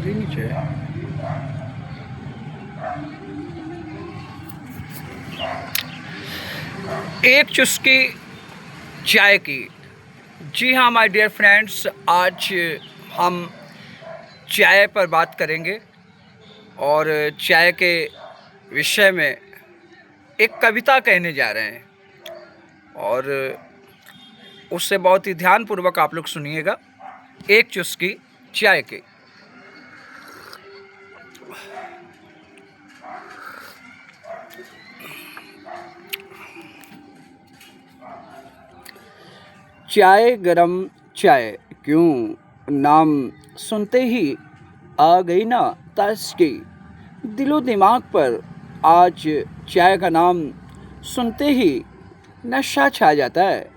नीचे एक चुस्की चाय की। जी हाँ माय डियर फ्रेंड्स, आज हम चाय पर बात करेंगे और चाय के विषय में एक कविता कहने जा रहे हैं और उससे बहुत ही ध्यानपूर्वक आप लोग सुनिएगा। एक चुस्की चाय की। चाय गरम चाय, क्यों नाम सुनते ही आ गई ना ताजगी दिलो दिमाग पर। आज चाय का नाम सुनते ही नशा छा जाता है,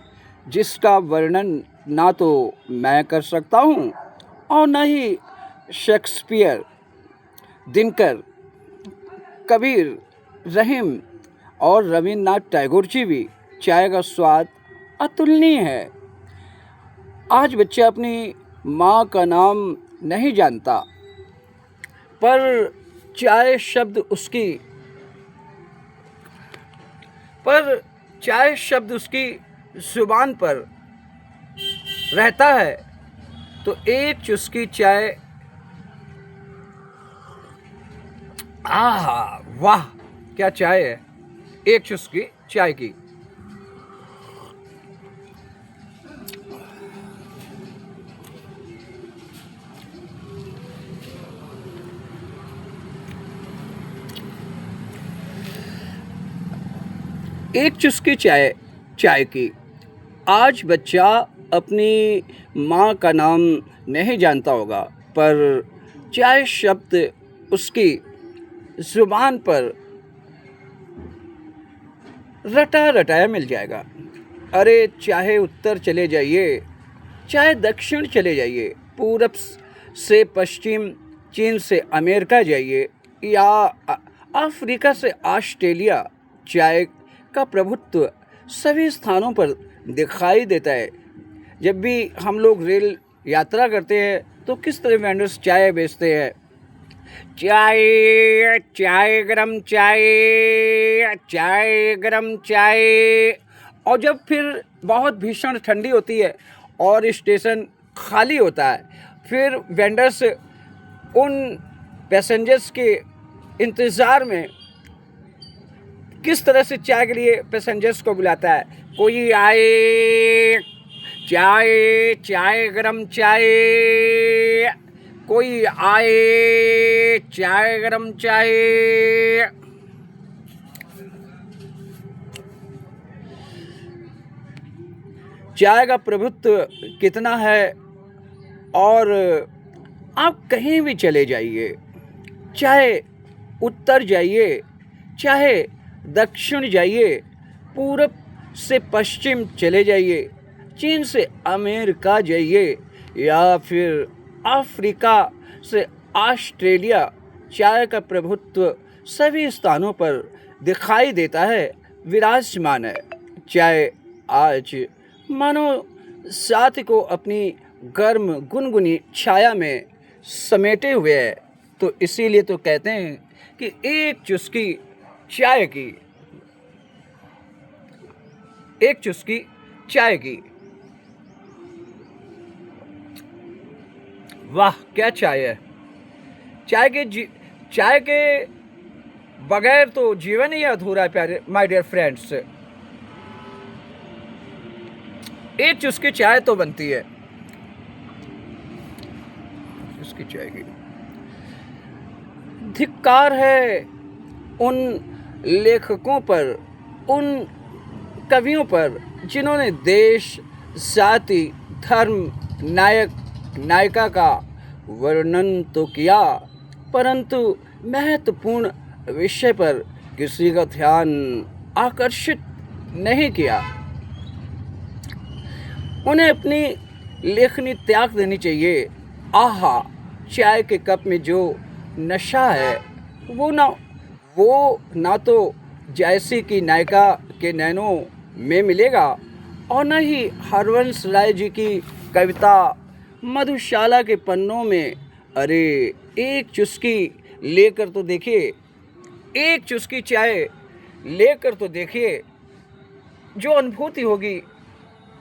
जिसका वर्णन ना तो मैं कर सकता हूँ और न ही शेक्सपियर, दिनकर, कबीर, रहीम और रविन्द्रनाथ टैगोर जी भी। चाय का स्वाद अतुलनीय है। आज बच्चा अपनी माँ का नाम नहीं जानता, पर चाय शब्द उसकी जुबान पर रहता है। तो एक चुस्की चाय, आहा वाह क्या चाय है। एक चुस्की चाय की। एक चुस्की चाय की। आज बच्चा अपनी माँ का नाम नहीं जानता होगा, पर चाय शब्द उसकी जुबान पर रटा रटाया मिल जाएगा। अरे चाहे उत्तर चले जाइए, चाहे दक्षिण चले जाइए, पूरब से पश्चिम, चीन से अमेरिका जाइए या अफ्रीका से ऑस्ट्रेलिया, चाय का प्रभुत्व सभी स्थानों पर दिखाई देता है। जब भी हम लोग रेल यात्रा करते हैं तो किस तरह वेंडर्स चाय बेचते हैं। चाय चाय गरम चाय, चाय गरम चाय। और जब फिर बहुत भीषण ठंडी होती है और स्टेशन खाली होता है, फिर वेंडर्स उन पैसेंजर्स के इंतज़ार में किस तरह से चाय के लिए पैसेंजर्स को बुलाता है। कोई आए चाय, चाय गरम चाय, कोई आए चाय गरम चाय। चाय का प्रभुत्व कितना है। और आप कहीं भी चले जाइए, चाहे उत्तर जाइए, चाहे दक्षिण जाइए, पूरब से पश्चिम चले जाइए, चीन से अमेरिका जाइए या फिर अफ्रीका से ऑस्ट्रेलिया, चाय का प्रभुत्व सभी स्थानों पर दिखाई देता है, विराजमान है। चाय आज मानो साथी को अपनी गर्म गुनगुनी छाया में समेटे हुए है। तो इसीलिए तो कहते हैं कि एक चुस्की चाय की, एक चुस्की चाय की। वाह क्या चाय है। चाय के बगैर तो जीवन ही अधूरा है प्यारे माय डियर फ्रेंड्स। एक चुस्की चाय तो बनती है। चुस्की चाय की। धिक्कार है उन लेखकों पर, उन कवियों पर, जिन्होंने देश, जाति, धर्म, नायक, नायिका का वर्णन तो किया, परंतु महत्वपूर्ण विषय पर किसी का ध्यान आकर्षित नहीं किया। उन्हें अपनी लेखनी त्याग देनी चाहिए। आहा, चाय के कप में जो नशा है वो ना तो जैसी की नायिका के नैनों में मिलेगा और न ही हरवंश राय जी की कविता मधुशाला के पन्नों में। अरे, एक चुस्की लेकर तो देखिए, एक चुस्की चाय लेकर तो देखिए, जो अनुभूति होगी,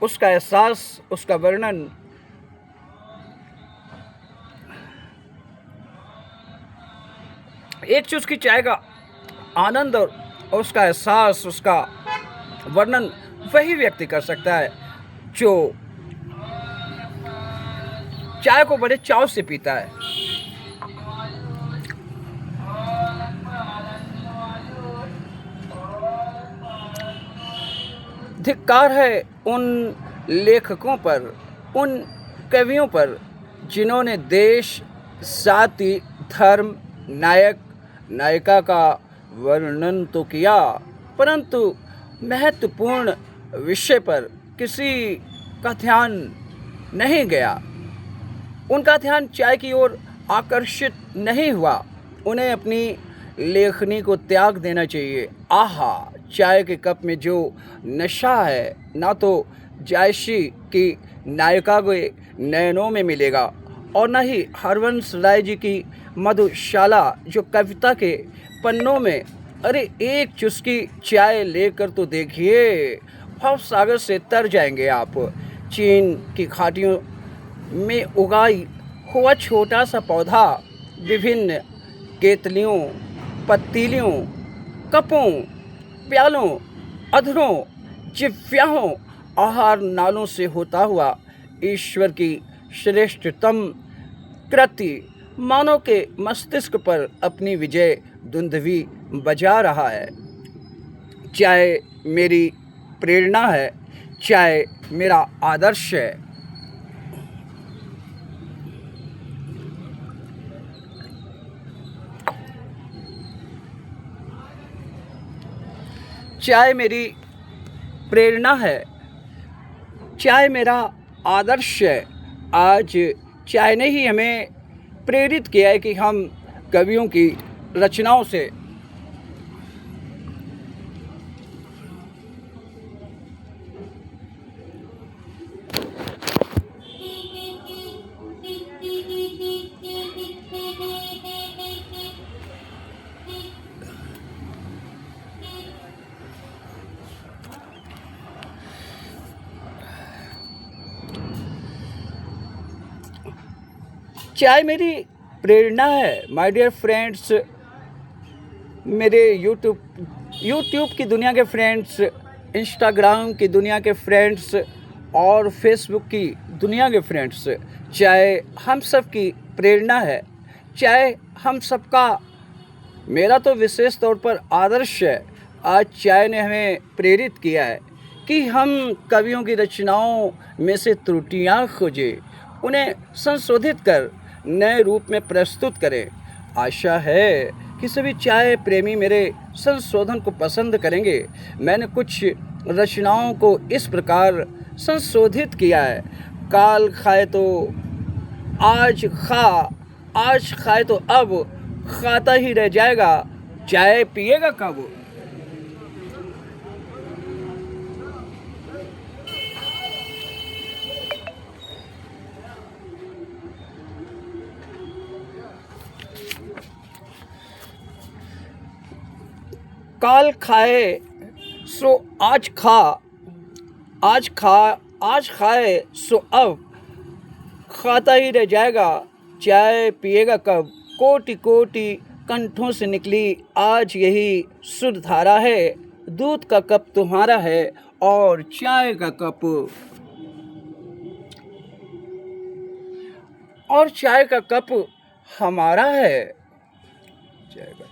उसका एहसास, उसका वर्णन एक चुस्की चाय का आनंद और उसका एहसास, उसका वर्णन वही व्यक्ति कर सकता है जो चाय को बड़े चाव से पीता है। धिक्कार है उन लेखकों पर, उन कवियों पर जिन्होंने देश, जाति, धर्म, नायक, नायिका का वर्णन तो किया, परंतु महत्वपूर्ण विषय पर किसी का ध्यान नहीं गया। उनका ध्यान चाय की ओर आकर्षित नहीं हुआ। उन्हें अपनी लेखनी को त्याग देना चाहिए। आहा, चाय के कप में जो नशा है, ना तो जायशी की नायिका के नैनों में मिलेगा और न ही हरवंश राय जी की मधुशाला जो कविता के पन्नों में। अरे, एक चुस्की चाय लेकर तो देखिए, भव सागर से तर जाएंगे आप। चीन की घाटियों में उगाई हुआ छोटा सा पौधा विभिन्न केतलियों, पतीलियों, कपों, प्यालों, अधरों, जिह्वाओं, आहार नालों से होता हुआ ईश्वर की श्रेष्ठतम कृति मानव के मस्तिष्क पर अपनी विजय दुंदुभी बजा रहा है। चाय मेरी प्रेरणा है, चाय मेरा आदर्श है। चाय मेरी प्रेरणा है, चाय मेरा आदर्श है। आज चाय ने ही हमें प्रेरित किया है कि हम कवियों की रचनाओं से चाय मेरी प्रेरणा है। माय डियर फ्रेंड्स, मेरे यूट्यूब की दुनिया के फ्रेंड्स, इंस्टाग्राम की दुनिया के फ्रेंड्स और फेसबुक की दुनिया के फ्रेंड्स, चाय हम सब की प्रेरणा है। चाय हम सबका, मेरा तो विशेष तौर पर आदर्श है। आज चाय ने हमें प्रेरित किया है कि हम कवियों की रचनाओं में से त्रुटियां खोजें, उन्हें संशोधित कर नए रूप में प्रस्तुत करें। आशा है कि सभी चाय प्रेमी मेरे संशोधन को पसंद करेंगे। मैंने कुछ रचनाओं को इस प्रकार संशोधित किया है। काल खाए तो आज खा, आज खाए तो अब खाता ही रह जाएगा, चाय पिएगा कब। काल खाए सो आज खा, आज खा, आज खाए सो अब खाता ही रह जाएगा, चाय पिएगा कब। कोटि कोटि कंठों से निकली आज यही शुद्ध धारा है। दूध का कप तुम्हारा है और चाय का कप, और चाय का कप हमारा है। चाय का कप।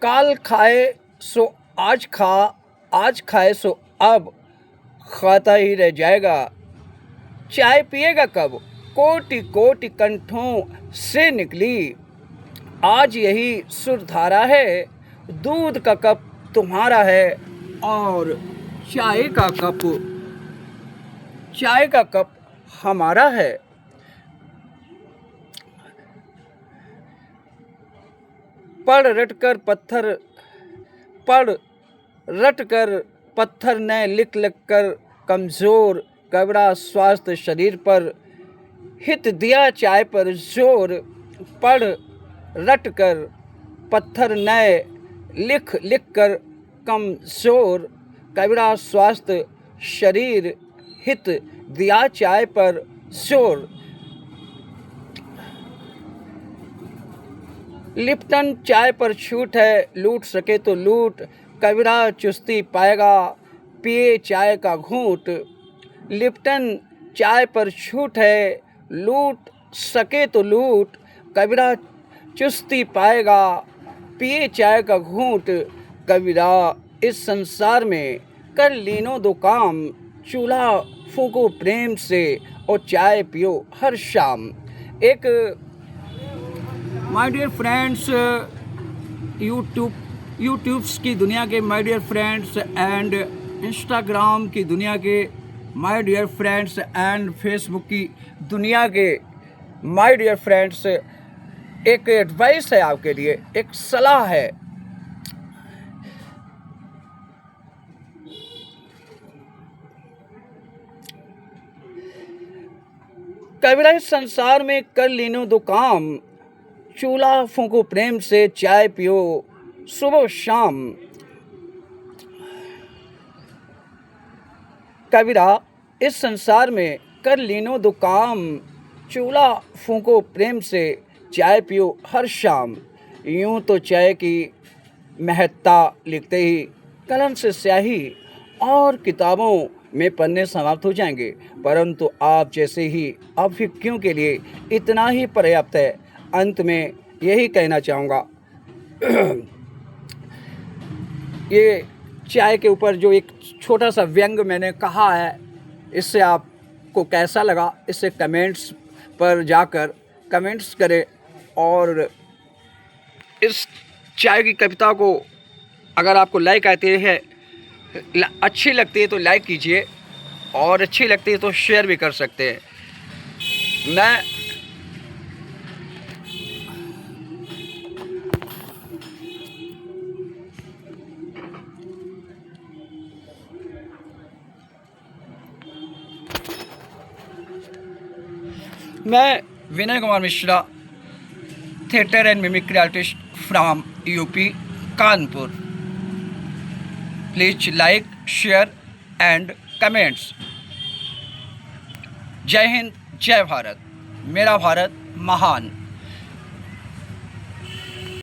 काल खाए सो आज खा, आज खाए सो अब खाता ही रह जाएगा, चाय पिएगा कब। कोटि कोटि कंठों से निकली आज यही सुर धारा है। दूध का कप तुम्हारा है और चाय का कप हमारा है। पढ़ रट कर पत्थर ने लिख कर कमज़ोर, कबरा स्वास्थ्य शरीर पर हित दिया चाय पर जोर। पढ़ रट कर पत्थर ने लिख कर कमज़ोर, कबरा स्वास्थ्य शरीर हित दिया चाय पर जोर। लिप्टन चाय पर छूट है, लूट सके तो लूट, कबीरा चुस्ती पाएगा पिए चाय का घूंट। लिप्टन चाय पर छूट है, लूट सके तो लूट, कबीरा चुस्ती पाएगा पिए चाय का घूंट। कबीरा इस संसार में कर लीनो दो काम, चूल्हा फूको प्रेम से और चाय पियो हर शाम। एक माय डियर फ्रेंड्स, यूट्यूब्स की दुनिया के my dear friends and Instagram की दुनिया के my dear friends and Facebook की दुनिया के माय डियर फ्रेंड्स, एक एडवाइस है आपके लिए, एक सलाह है। कबीरा इस संसार में कर लीनो दो काम, चूल्हा फूंको प्रेम से चाय पियो सुबह शाम। कबीरा इस संसार में कर लीनो दो काम, चूल्हा फूंको प्रेम से चाय पियो हर शाम। यूं तो चाय की महत्ता लिखते ही कलम से स्याही और किताबों में पन्ने समाप्त हो जाएंगे, परंतु आप जैसे ही अभिज्ञों के लिए इतना ही पर्याप्त है। अंत में यही कहना चाहूँगा, ये चाय के ऊपर जो एक छोटा सा व्यंग मैंने कहा है, इससे आपको कैसा लगा, इससे कमेंट्स पर जाकर कमेंट्स करें। और इस चाय की कविता को अगर आपको लाइक आती है, अच्छी लगती है तो लाइक कीजिए, और अच्छी लगती है तो शेयर भी कर सकते हैं। मैं Vinay Kumar Mishra, theatre and mimicry artist from UP Kanpur. Please like, share and comments. जय हिंद, जय भारत, मेरा भारत महान।